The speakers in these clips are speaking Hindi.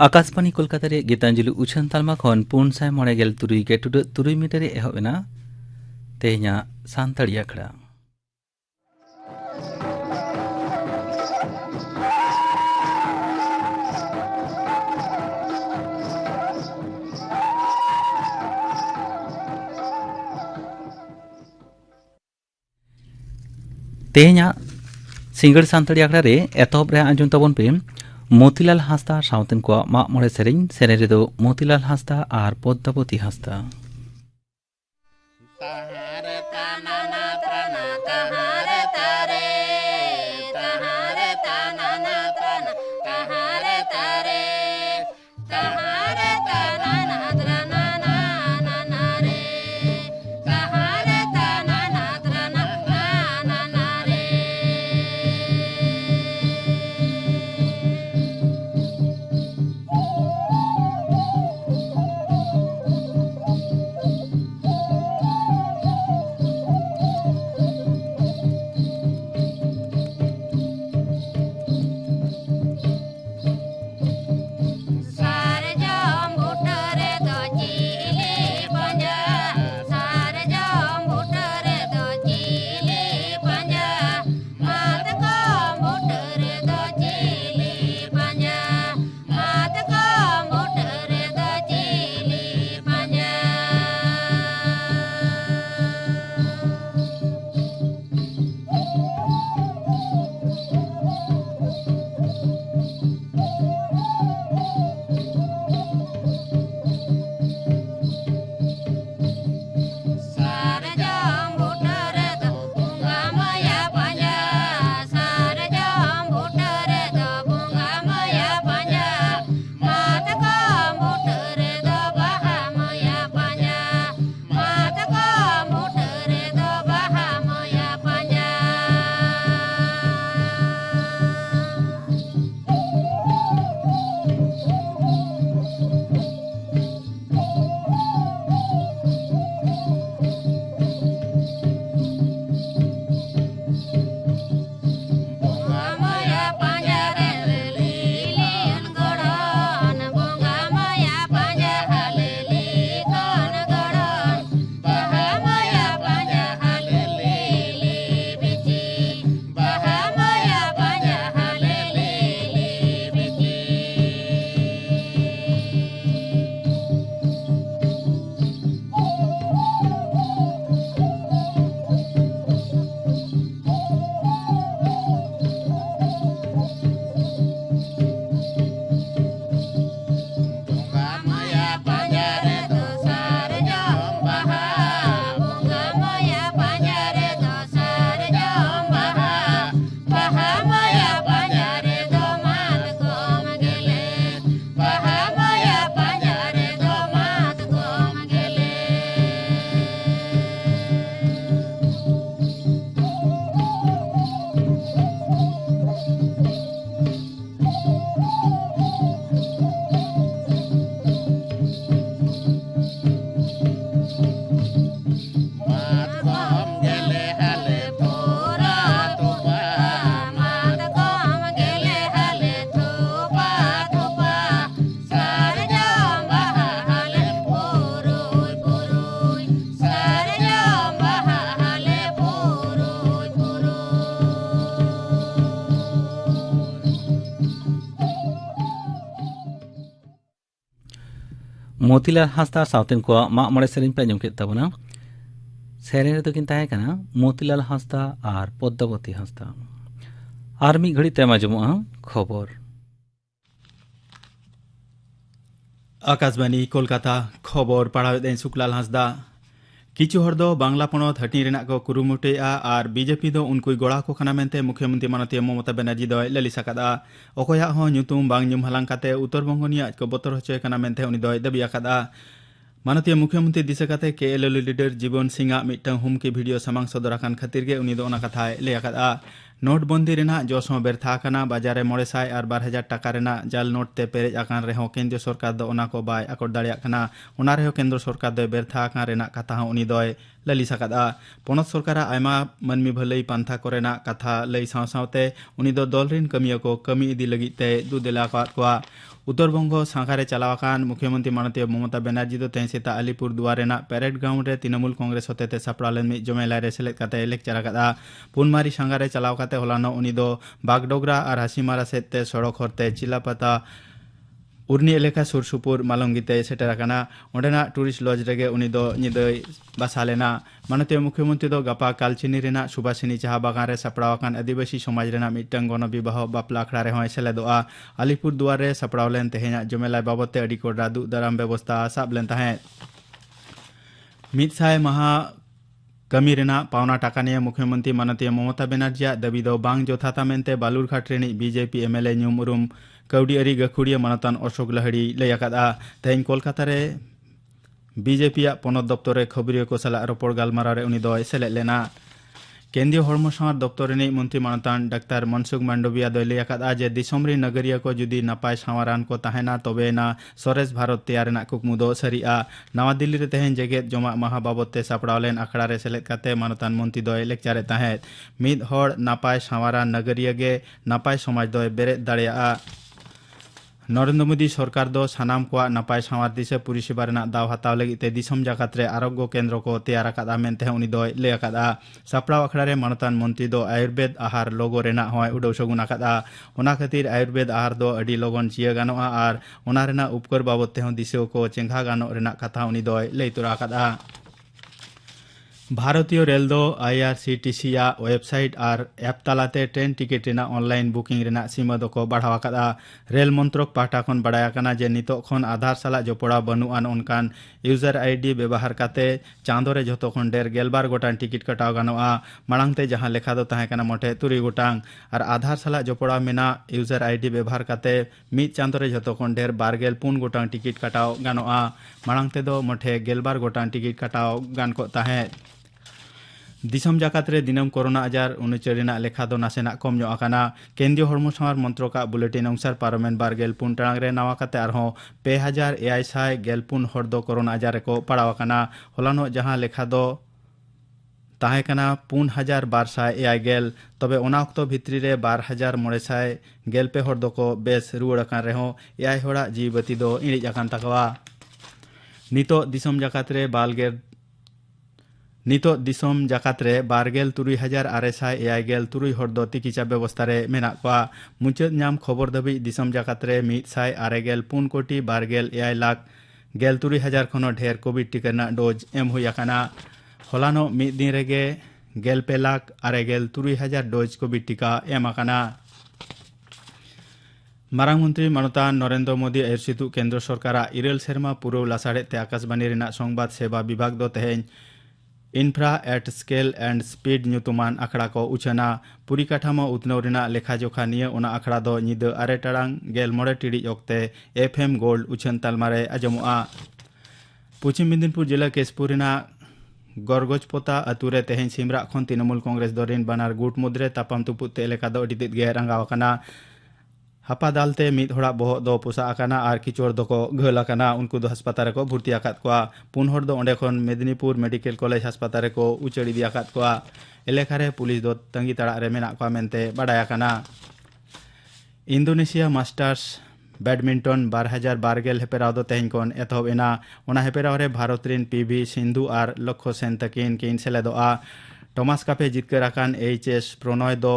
आकाशवाणी कोलकाता रे गीतांजलि उछन तालमा खन 493 मीटर एहबेना तेहना सानताड़ी आखड़ा तेहना सिंगड़ सानताड़ी आखड़ा रे एतहब रे आंजम तबन पे मोतीलाल हांसदा सावतेन को माग मोड़े सेरें रेदो मोतीलाल हांसदा और पद्मावती हांसदा। मोतीलाल हांसदा सावतेन को माग मोड़े सेरें पे आंजम केद ताबोना। सेरें रेदो किन ताहें काना मोतीलाल हांसदा और पद्मावती हांसदा। और मी घड़ी तेम आंजमोगा खबर। आकाशवाणी कोलकाता खबर पढ़ावेदें सुकलाल हांसदा। किचु हर दो बांग्ला पनत हटी रेनाक को कुरुमुटेआ और बीजेपी दो उनकुई गोड़ा को खाना मेनते मुख्यमंत्री माननीय ममता बनर्जी दो ललिस आकादा। अकोया हो ᱧᱩᱛᱩᱢ बांग ᱧᱩᱢ ᱦᱟᱞᱟᱝ ᱠᱟᱛᱮ ᱩᱛᱛᱚᱨ ᱵᱚᱝᱜᱚ ᱱᱤᱭᱟᱹ ᱠᱚ ᱵᱚᱛᱚᱨ ᱦᱚᱪᱚᱭ ᱠᱟᱱᱟ ᱢᱮᱱᱛᱮ ᱩᱱᱤ ᱫᱚᱭ ᱫᱟᱵᱤ ᱟᱠᱟᱫᱟ। माननीय मुख्यमंत्री दिशा काते केएलएल लीडर जीवन सिंह मिट्टन हुमकी भिडियो सामांग सदर आकान खातिर गे उनी दो ओना कथाय लय आकादा। नोटबंदी रेना जोश हो बेरथा आकाना बाजार 900 और 2000 टाका रेना जाल नोट ते पेरेज आकान रेहो केंद्र सरकार दो ओना को बाय आकोट दाड़िया काना। ओना रेहो केंद्र सरकार दो बेरथा आकान रेना कथा उनी दोय ᱞᱟᱹᱞᱤᱥ ᱟᱠᱟᱫᱟ ᱯᱚᱱᱚᱛ ᱥᱚᱨᱠᱟᱨᱟᱜ ᱟᱭᱢᱟ ᱢᱟᱹᱱᱢᱤ ᱵᱷᱟᱹᱞᱟᱹᱭ ᱯᱟᱱᱛᱷᱟ ᱠᱚᱨᱮᱱᱟᱜ ᱠᱟᱛᱷᱟ ᱞᱟᱹᱭ ᱥᱟᱶ-ᱥᱟᱶᱛᱮ ᱩᱱᱤ ᱫᱚ ᱫᱚᱞ ᱨᱮᱱ ᱠᱟᱹᱢᱤᱭᱟᱹ ᱠᱚ ᱠᱟᱹᱢᱤ ᱤᱫᱤ ᱞᱟᱹᱜᱤᱫ ᱛᱮ ᱫᱩᱫᱮᱞᱟ ᱟᱠᱟᱫ ᱠᱚᱣᱟ उत्तरबंगो सांगारे चलावाकान मुख्यमंत्री माननीय ममता बनर्जी दो तें सेता अलीपुर दुआर पेरेड ग्राउंड रे तृणमूल कांग्रेस होते सापड़ालेन मिद जमेला रे सेलेद काते लेक्चर आकादा पुनमारी सांगारे चलाव काते होलानो उनी दो बागडोगरा और हासीमारा सेते सड़क हरते चिलापाता उर्नी एलेका सुरसुपुर मालंगीते सेटराकाना ओंडेना टूरिस्ट लॉज रेगे उनी दो निदय बासालेना माननीय मुख्यमंत्री दो गपा कालचिनी रेना सुभाषिनी चाहा बागान रे सपड़ावाकान आदिवासी समाज रेना मिटंग गण विवाह बापला अखड़ा रे होय सेलेदोआ अलीपुर दुआर रे सपड़ावलेन तेहेना जमेला बाबते अडी कोडा दु दराम व्यवस्था साबलेन ताहे मिदसाय महा कमी रेना पावना टाका निये मुख्यमंत्री माननीय ममता बनर्जी दाबी दो बांग जोथाता मेनते बालुरघाट रेनी बीजेपी एमएलए न्यूमरुम कौड़ी अरी गखुड़िया मानतान अशोक लहड़ी लैयाकादा तेहेन कोलकाता रे बीजेपी पनत दप्तर रे खबरिया को सला रोपड़ गालमारा रे उनी दो सेलेद लेना केंद्रीय हड़मो सार दप्तर रे मंत्री मानतान डाक्तार मनसुख मांडविया दो लैयाकादा जे दिसोमरी नगरिया को जुदी नपाय सावारान को ताहेना तबेना सरेस भारत तैयार रेना कुकमु दो सरिया नवा दिल्ली रे तेहेन जेगेत जमा महा बाबते सापड़ावलेन अखड़ा रे सेलेद काते मानतान मंत्री दो लेक्चर ताहे मिद हड़ नपाय सावारान नगरिया गे नपाय समाज दो बेरे दाड़िया नरेंद्र मोदी सरकार दो सानाम को नपाय सावार दिशा परिसेबा रेना दाव हताव लगी ते दिसम जाकात रे आरोग्य केंद्र को तैयार आकादा मेनते उनी दो लय आकादा सापड़ाव अखड़ा रे मानतान मंत्री दो आयुर्वेद आहार लोगो रेना होय उडौ सगुन आकादा ओना खातिर आयुर्वेद आहार दो अडी लगन चिया गानोआ आर ओना रेना उपकर बाबत ते दिशो को चेंघा गानो रेना कथा उनी दो लय तुरा आकादा भारतीय रेल दो आईआरसीटीसी वेबसाइट और ऐप तालाते ट्रेन टिकेट रेना ऑनलाइन बुकिंग रेना सीमा दो को बढ़ावा कादा रेल मंत्रक पाटा खन बड़ाया काना जे नितो खन आधार साला जोपड़ा बनुआन उनकान यूजर आईडी व्यवहार काते चांदो रे जतो खन डेर गेलबार गोटान टिकट कटाव गानोआ मांगते जहां लेखा दो ताहे काना मोटे तुरी गोटांग और आधार साला जोपड़ा मेना यूजर आईडी व्यवहार काते मिद चांदो रे जतो खन डेर बारगेल पुन गोटांग टिकट कटाव गानोआ मांगते दो मोटे गेलबार गोटांग टिकट कटाव गान को ताहे दिसम जाकात रे दिनम कोरोना आजार 19 रेना लेखा दो नासेना कम जो आकाना केंद्रीय हड़मो सार मंत्र का बुलेटिन अनुसार पार्लामेंट बार गेलपुन टांग रे नावा काते आरहो 2000 गेलपुन हड़ दो कोरोना आजार को पड़ाव आकाना होलानो जहां लेखा दो ताहे काना 5200 गेल तबे ओना अक्तो भित्री रे 2900 गेलपे हड़ दो को बेस रुवाड़ आकान रेहो एआई हड़ा जीवती दो इड़ी आकान तकवा नितो दिसम जाकात रे बालगेर नितो दिसम जाकात रे 12,686 हड़ दो तिकिचा व्यवस्था रे मेना कोआ मुचाद नाम खबर दबी दिसम जाकात रे 194 कोटी 12 लाख 13,000 खनो ढेर कोविड टीका ना डोज एम हुई आकाना होलानो मिद दिन रेगे 13,686 डोज कोविड टीका एम आकाना मारांग मंत्री मानता नरेंद्र मोदी एरसितु केंद्र सरकार इरेल सेरमा पुरौ लासाड़े ते आकाशबाणी रेना संबाद सेवा विभाग दो तेहेन infra at scale and speed न्यूतुमान अखड़ा को उछना पुरी काठामो उतनौ रेना लेखा जोखा निये ओना अखड़ा दो निद 8 टाड़ांग 11 टिड़िज ओक्ते एफएम गोल्ड उछन तालमारे आजमोआ पश्चिम मेदिनीपुर जिला केशपुर रेना गरगजपोता अतुरे तेहेन सिमरा खन तृणमूल कांग्रेस दरिन बानार गुट मुद्रे तापाम तुपुते एलेका दो अडितित गे रंगावकाना हापा दालते मिद हड़ा बहक दो पोसा आकाना और किचोर दो को घल आकाना उनको दो अस्पताल को भर्ती आकात कोआ पुन हड़ दो ओंडे खन मेदिनीपुर मेडिकल कॉलेज अस्पताल को उचड़ इदी आकात कोआ एलेका रे पुलिस दो तंगी तड़ा रे मेना कोआ मेनते बाडाय आकाना इंडोनेशिया मास्टर्स बैडमिंटन 2012 हेपेराव दो तेहेन खन एतहब एना ओना हेपेराव रे भारत रिन पीवी सिंधु और लक्ष्य सेन तकिन किन सेलेदोआ टॉमस कापे जितकर आकान एचएस प्रणय दो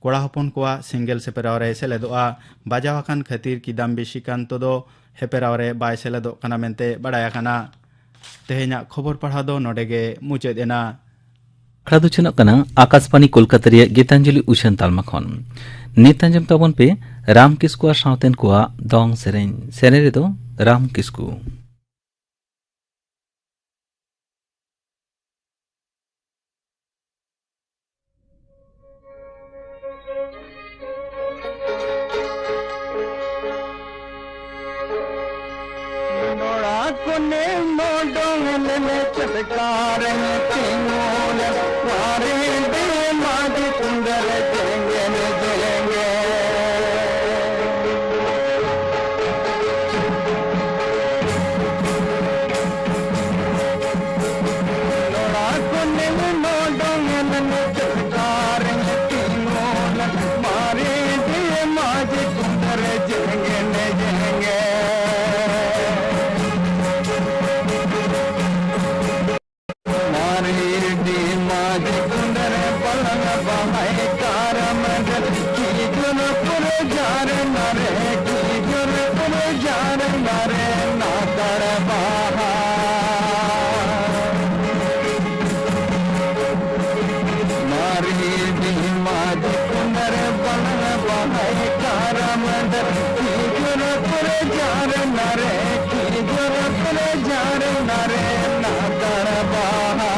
कोड़ा हपन कोआ सिंगल सेपेराव रे सेलेदोआ बाजावाकान खातिर किदाम्बी श्रीकांत दो हेपेराव रे बाय सेलेदो काना मेनते बाडाय आकाना तेहेना खबर पढ़ा दो नोडेगे मुचाद एना खड़ा चुनक कना आकाशवाणी कोलकाता रे गीतांजलि उछन तालमा खन नेतांजम तबन पे राम किस्कु सावतेन कोआ दोंग सेरेन सेरे रे दो राम किस्कु कोने मोडोंगल में चटकार तीनों वारे दे मादी सुंदर देंगे देंगे बहाय कारमंडल की जुनपुर जार नरे की जुनपुर जार नरे नागर बहा नारी भीमा जी कुंदर बन बहाय कारमंडल की जुनपुर जार नरे की जुनपुर जार नरे नागर बहा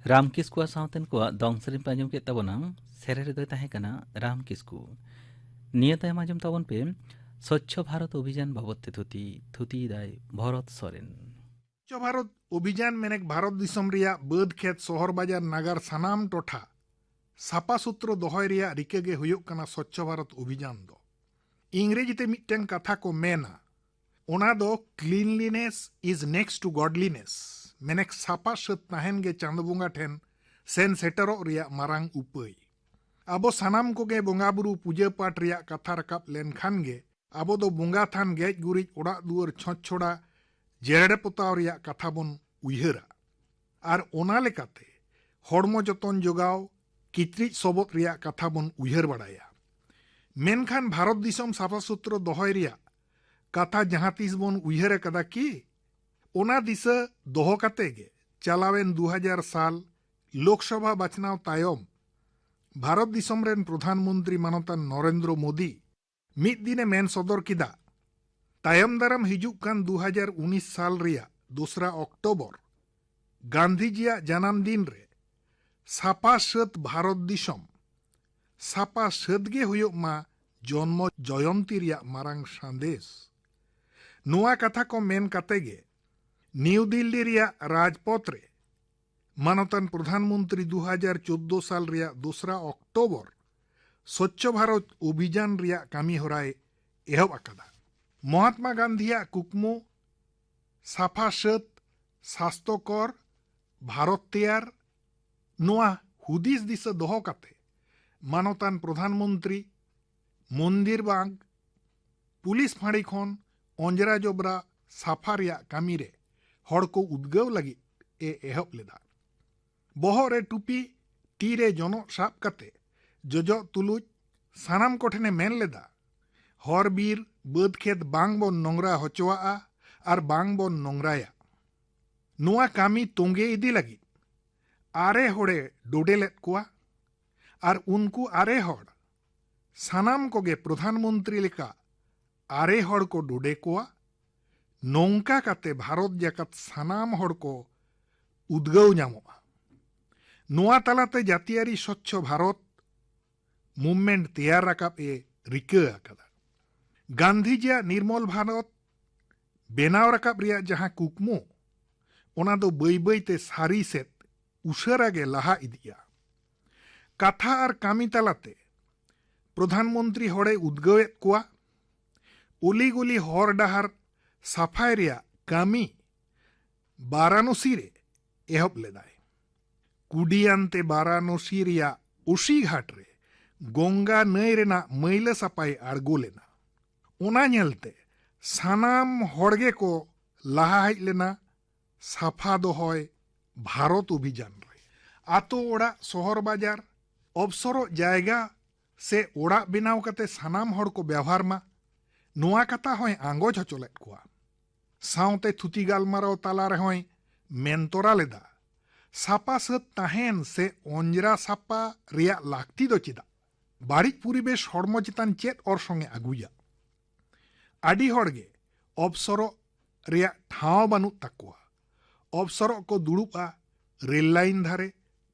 राम किस्कुआ सावतेन को दौंग सेरेन पे आंजम के तबना सेरे रे ताहे कना राम किस्कु निया तायम आंजम ताबन पे स्वच्छ भारत अभियान बाबत ते थुती दाय भरत सोरेन स्वच्छ भारत अभियान मेनेक भारत दिसम रिया बाद खेत शहर बाजार नागार सानाम टोठा सापा सूत्र दोहय रिया रिके गे हुयुक कना स्वच्छ भारत अभियान दो इंग्रेजी ते मिट्टन कथा को मेना ओना दो cleanliness is next to godliness मेनेक सापा सत ताहेन गे चांद बोंगा ठेन सेन सेटरो रिया मारांग उपय आबो सानाम को गे बोंगा बुरु पूजा पाठ रिया कथा रकाब लेन खान गे आबो दो बोंगा थान गेज गुरिज ओड़ा दुआर छොच छोड़ा जेरड़े पोताव रिया कथा बोन उयहरा आर ओना लेकाते हड़मो जतन जोगाव किचरिज सबत रिया कथा बोन उयहर बाड़ाया मेनखान भारत दिसम साफा सूत्र दोहय रिया कथा जहां तीस बोन उयहर कदा की ओना दिशा दोहो काते गे चलावेन 2000 साल लोकसभा बाचनाव तायम भारत दिसम रेन प्रधानमंत्री मानतान नरेंद्र मोदी मिद दिने मेन सदर किदा तायम दाराम हिजुक कान 2019 साल रिया 2 अक्टोबर गांधी जिया जन्म दिन रे सापा सत भारत दिसम सापा सत गे हुयुक मा जन्म जयंती रिया मारांग संदेश नुआ कथा को मेन काते गे न्यू दिल्ली रिया राजपथ रे मानतान प्रधानमंत्री 2014 साल रिया 2 अक्टोबर स्वच्छ भारत अभियान रिया कामी होराय एहब आकादा महात्मा गांधीया कुकमु साफा सत स्वास्थ्यकर भारत तैयार नुआ हुदिस दिशा दोहो काते मानतान प्रधानमंत्री मंदिर बांग पुलिस फाड़ी खन अंजरा जबरा साफा रिया कामी रे हड़ को उद्गव लगी एहब लेदा बहर रे टुपी ती रे जनो साब काते जजो तुलुज सानाम कोठेने मेन लेदा हर बीर बाद खेत बांग बोन नोंगरा होचोआ और बांग बोन नोंगराया नुआ कामी तोंगे इदी लगी आरे होड़े डोडे लेत कुआ और उनको आरे होड़ सानाम कोगे प्रधानमंत्री लेका आरे होड़ को डोडे कुआ नोंका काते भारत जाकत सानाम होड़ को उद्गव नामोआ नुआ तलाते जातियारी स्वच्छ भारत मूवमेंट तैयार राकाब ए रिका आकादा गांधी जिया निर्मल भारत बेनाव राकाब रिया जहां कुकमु ओना दो बई बई ते सारी सेत उशरा गे लहा इदिया कथा और कामी तलाते प्रधानमंत्री होड़े उद्गवेत कुआ उली गुली हर डाहार साफाई रिया कामी वाराणसी रे एहब लेदाय कुडियानते वाराणसी रिया उसी घाट रे गंगा नई रेना मैला सापाई आड़गो लेना ओना नेलते सानाम हड़गे को लहा हज लेना साफा दोहय भारत अभियान रे आतो ओड़ा शहर बाजार अवसरो जायगा से ओड़ा बेनाव कते सानाम हड़ को व्यवहार मा नुआ कथा होय आंगोज हचोलेत कुआ साउते थुती गालमाराव ताला रे होय मेनतोरा लेदा सापा सत ताहेन से अंजरा सापा रिया लाक्ति दो चिदा बाड़िज परिवेश हड़मो चितान चेत orसंगे आगुया आडी हड़गे अवसरो रिया ठाव बानु ताकुआ अवसरो को दुड़ुबा रेल लाइन धारे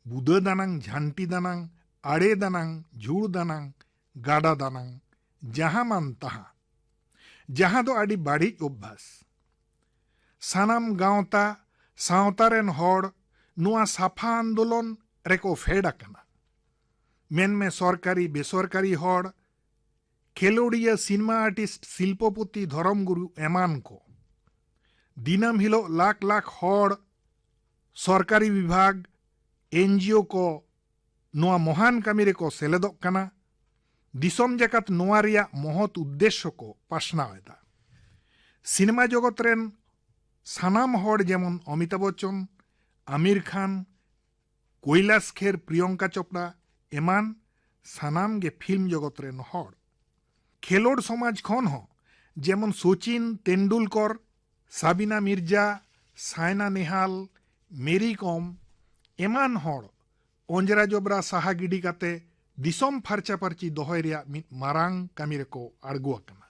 बुदा दानांग झांटी दानांग आड़े दानांग झुड़ दानांग गाडा दानांग जहां मान तहां जहां दो आडी बाड़िज अभ्यास सानाम गांवता सावतारेन हड़ नुआ साफा आंदोलन रेको फेड आकना मेन में सरकारी बेसरकारी हड़ खेलोड़िया सिनेमा आर्टिस्ट शिल्पपति धर्म गुरु एमान को दिनम हिलो लाख लाख हड़ सरकारी विभाग एनजीओ को नुआ महान कामी रेको सेलेदोग कना दिसोम जगत नुआ रिया महत उद्देश्य को पासनावेदा सिनेमा जगत रेन सानाम हड़ जेमन अमिताभ बच्चन आमिर खान कैलाश खेर प्रियंका चोपड़ा एमान सानाम गे फिल्म जगत रेन हड़ खेलोड़ समाज खन हो जेमन सचिन तेंदुलकर साबिना मिर्जा साइना नेहाल मेरी कॉम एमान हड़ अंजरा जबरा साहा गिडी काते दिसोम फारचा फारची दोहय रिया मिद मारांग कामी रेको आड़गो आकना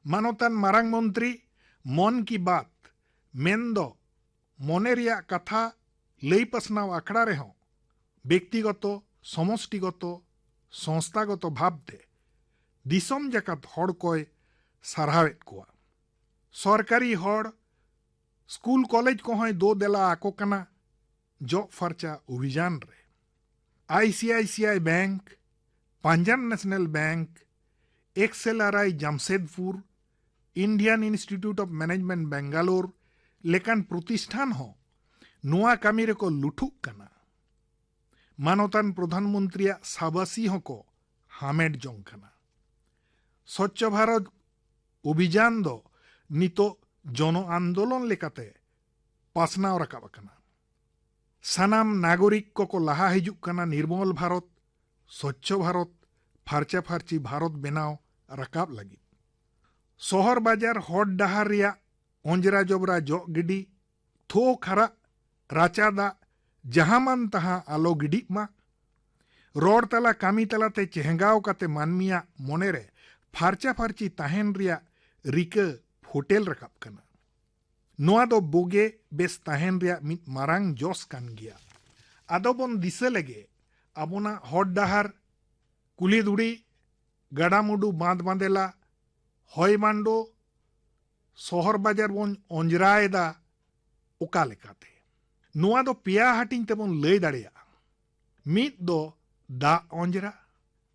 मानवतान मारांग मंत्री मन की बात मेनदो मने रिया कथा लई पसनाव आखड़ा रेहों व्यक्तिगत समष्टिगत संस्थागत भावते दिसोम जाकत हड़ कोय सारहावेत कुआ सरकारी हड़ स्कूल कॉलेज कोहय दो देला आको कना जॉब फर्चा अभियान रे ICICI Bank Punjab National Bank XLRI Jamshedpur Indian Institute of Management Bangalore लेकान प्रतिष्ठान हो नुआ कामी रेको लुठुक कना मानवतान प्रधानमंत्री साबासी को हामेड जोंग कना स्वच्छ भारत अभियान दो नितो जन आंदोलन लेकाते पासनाव राकाब कना सानाम नागरिक को लहा हिजुक कना निर्मल भारत स्वच्छ भारत फारचा फारची भारत बेनाव राकाब लगी शहर बाजार हड़ डाहार रिया अंजरा जबरा जो गिडी थो खरा राचादा जहां मान तहां आलो गिडी मा रोड तला कामी तलाते चेहंगाव काते मानमिया मोनेरे फारचा फारची ताहेन रिया रिका होटेल रकाब कना नोआ दो बोगे बेस ताहेन रिया मिद मारांग जोस कान गिया आदो बोन दिसे लेगे आबोना हड़ डाहार कुली दुड़ी गाडामुडू बांध बांदेला हय मांडो शहर बाजार बोन अंजराएदा ओका लेकाते नोआ दो पिया हाटिंग तेबोन लय दाड़ेया मिद दो दा अंजरा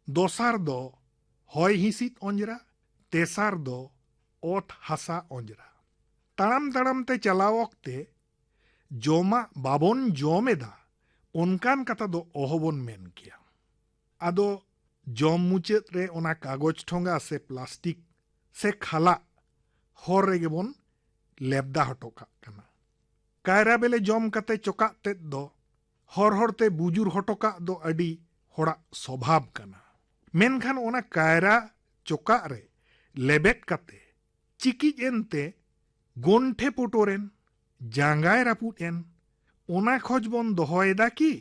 दोसार दो हय हिसित अंजरा तेसार दो ओत हासा अंजरा ताड़ाम ताड़ाम ते चलाव वक्ते जोमा बाबोन जोमेदा उनकान कथा दो ओहबोन मेन किया आदो जम मुचाद रे ओना कागज ठोंगा से प्लास्टिक से खाला हर रेगे बोन लेबदा हटोका कना कायरा बेले जम कते चोका तेद दो हर हरते बुजुर हटोका दो अडी होड़ा स्वभाव कना मेनखान ओना कायरा चोका रे लेबेट काते चिकिज एनते गोंठे पुटोरेन जांगाय रापुट एन ओना खोज बन दोहयदा की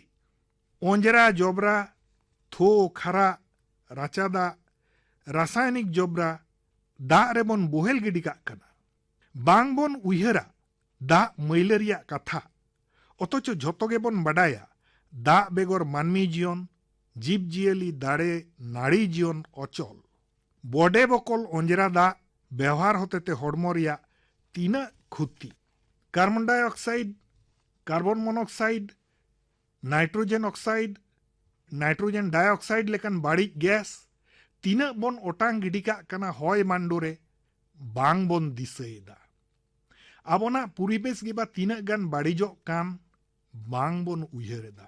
ओंजरा जबरा थो खरा राचादा रासायनिक जबरा दा रेबन बोहेल गिडी काग कना बांग बन उयहरा दा मैलेरिया कथा अथच झोतो गेबन बाडाया दा बेगर मानमी जीवन जीव जियली दाड़े नाड़ी जीवन अचल बड़े बकल अंजरा दा व्यवहार होते हड़मो रिया तीना क्षति carbon dioxide carbon monoxide nitrogen dioxide लेकान बाड़ी गैस तीना बन ओटांग गिडी काग कना हय मांडोरे बांग बन दिसैदा आबोना परिवेश गिबा तीना गान बाड़ीजो कान बांग बन उयहरेदा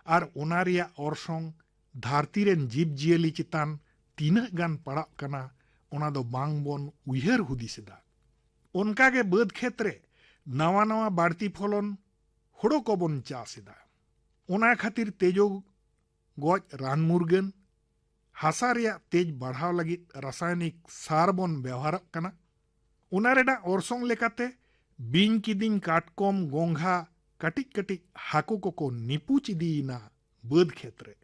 और ओना रिया ऑर्सोंग धरती रेन जीव जियली चितान तीना गान पड़ा कना ओना दो बांग बन उयहर हुदिसेदा ओनकागे बाद क्षेत्रे नवा नवा बाड़ती फलन हुड़ो को बन चासेदा ओना खातिर तेजो गज रान मुर्गन हासा रिया तेज बढ़ाव लगित रासायनिक सार बन व्यवहार कना ओना रेडा ऑर्सोंग लेकाते बिन किदिन काटकम गोंघा कटिक कटिक हाकू को निपुच इदीना बाद क्षेत्रे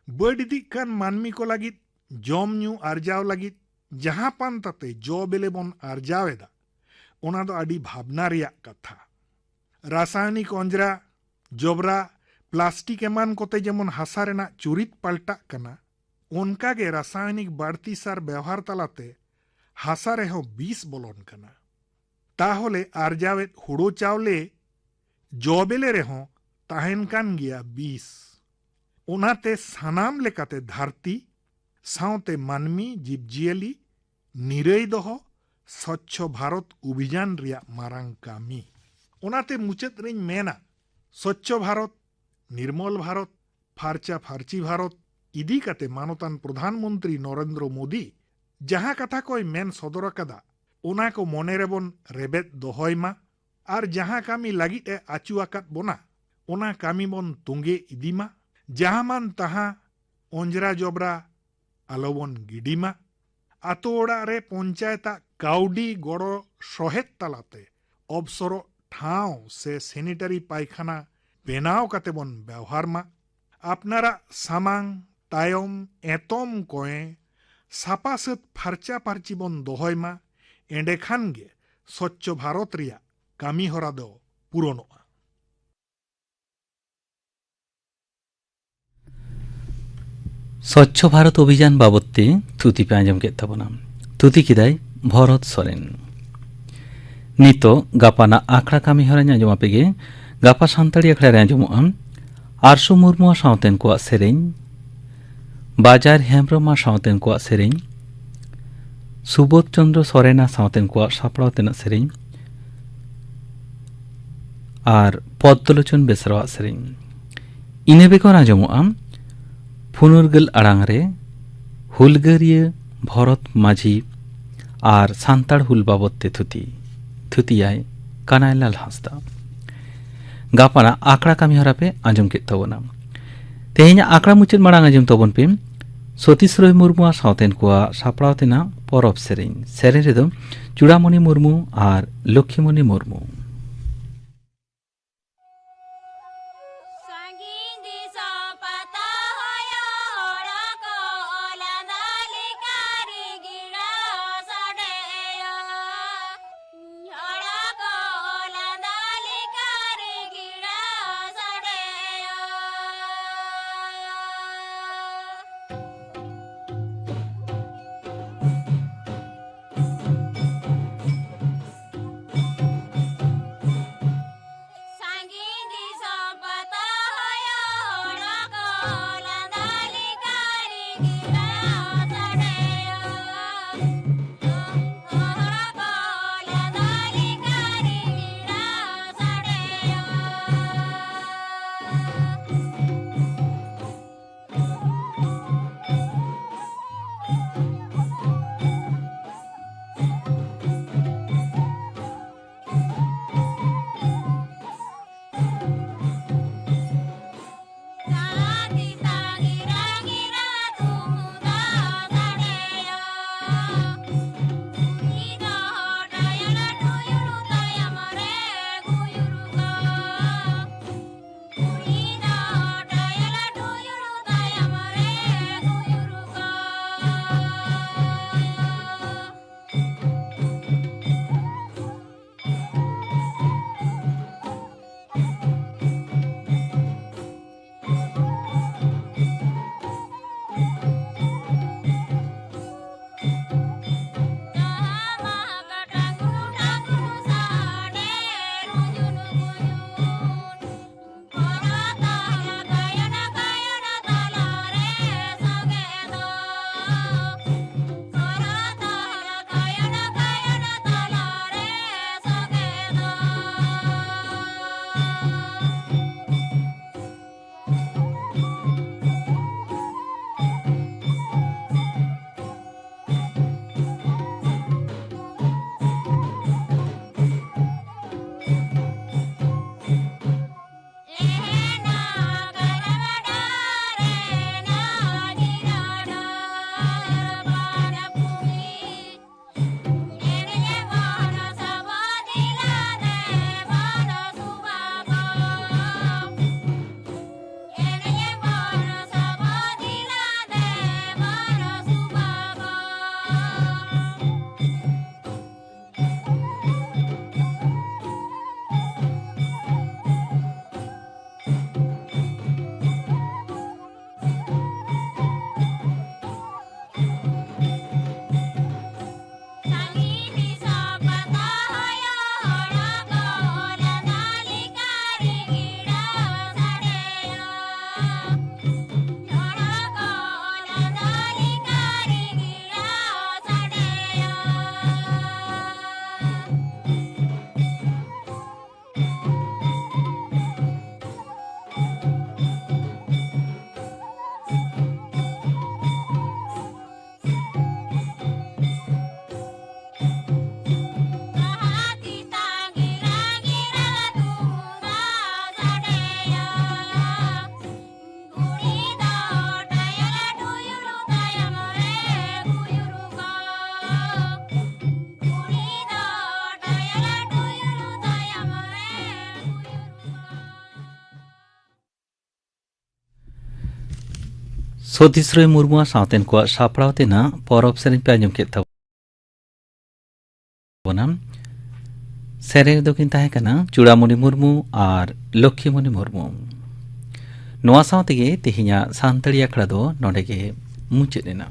बड़ इदी कान मानमी को लगित जम न्यू आर्जाव लगित जहां पान ताते जो बेले बन आर्जावेदा ओना दो आडी भावना रिया कथा रासायनिक अंजरा जबरा प्लास्टिक एमान कोते जेमन हासा रेना चुरित पाल्टा कना ओनकागे रासायनिक बाड़ती सार व्यवहार तालाते हासा रेहो बीस बोलन कना ताहले आर्जावेत हुड़ो चावले जबेले रेहो ताहेन कान गिया बीस ओनाते सानाम लेकाते धरती साउते मानमी जीवजियली निरई दोहो स्वच्छ भारत अभियान रिया मारांग कामी ओनाते मुचाद रेन मेना स्वच्छ भारत निर्मल भारत फार्चा फार्ची भारत इदी काते मानतान प्रधानमंत्री नरेंद्र मोदी जहां कथा कोई मेन सदर कदा ओना को मने रेबन रेबेत दोहयमा और जहां कामी लगी ए आचु आकात बोना ओना कामी बन तुंगे इदीमा जहां मान तहां अंजरा जबरा आलोबन गिडीमा आतो ओड़ा रे पंचायता काउडी गड़ो सहेत तालाते अबसरो ठाव से सैनिटारी पायखाना बेनाव काते बन व्यवहार मा आपनारा सामांग तायम एतम कोए सापा सत फार्चा फार्ची बन दोहयमा एंडे खान गे स्वच्छ भारत रिया कामी हरा दो पूरणोआ स्वच्छ भारत अभियान बाबदते थुति पे आंजम के तबना थुति किदाय भरत सोरेन नितो गापाना आखड़ा कामी हरा आंजम आपेगे गापा सानताड़ी आखड़ा रे आंजमोआ आरसो मुर्मु सावतेन को सेरेñ बाजार हेम्ब्रमा सावतेन को सेरेñ सुबोध चंद्र सोरेना सावतेन को सापड़ाव तेना सेरेñ और पद्मलोचन बेसराव सेरेñ इने बेगर आंजमोआ फुनुरगल आड़ांग रे हुलगारिया भरत माझी और सान्ताड़ हुल बाबदते थुतियाय कानायलाल हांसदा गापाना आकड़ा कामी हरा पे आंजम के तबना तेहेኛ आकड़ा मुचाद माड़ांग आंजम तबन पे सतीश रय मुर्मु सावतेन को सापड़ाव तेना परब सेरेñ रेदो चूड़ामणि मुर्मु और लक्ष्मीमणि मुर्मु ᱥᱚᱛᱤᱥᱨᱚᱭ ᱢᱩᱨᱢᱩᱣᱟᱜ ᱥᱟᱶᱛᱮᱱ ᱠᱚᱣᱟᱜ ᱥᱟᱯᱲᱟᱣ ᱛᱮᱱᱟᱜ ᱯᱚᱨᱚᱵᱽ ᱥᱮᱨᱮᱧ ᱯᱮ ᱟᱸᱡᱚᱢ ᱠᱮᱫ ᱛᱟᱵᱚᱱᱟ। ᱥᱮᱨᱮᱧ ᱨᱮᱫᱚ ᱠᱤᱱ ᱛᱟᱦᱮᱸ ᱠᱟᱱᱟ ᱪᱩᱲᱟᱢᱚণি ᱢᱩᱨᱢᱩ ᱟᱨ ᱞᱚᱠᱠᱷᱤᱢᱚণি ᱢᱩᱨᱢᱩ। ᱱᱚᱣᱟ ᱥᱟᱶ ᱛᱮᱜᱮ ᱛᱮᱦᱮᱧᱟᱜ ᱥᱟᱱᱛᱟᱲᱤ ᱟᱠᱷᱲᱟ ᱫᱚ ᱱᱚᱰᱮ ᱜᱮ ᱢᱩᱪᱟᱹᱫ ᱮᱱᱟ।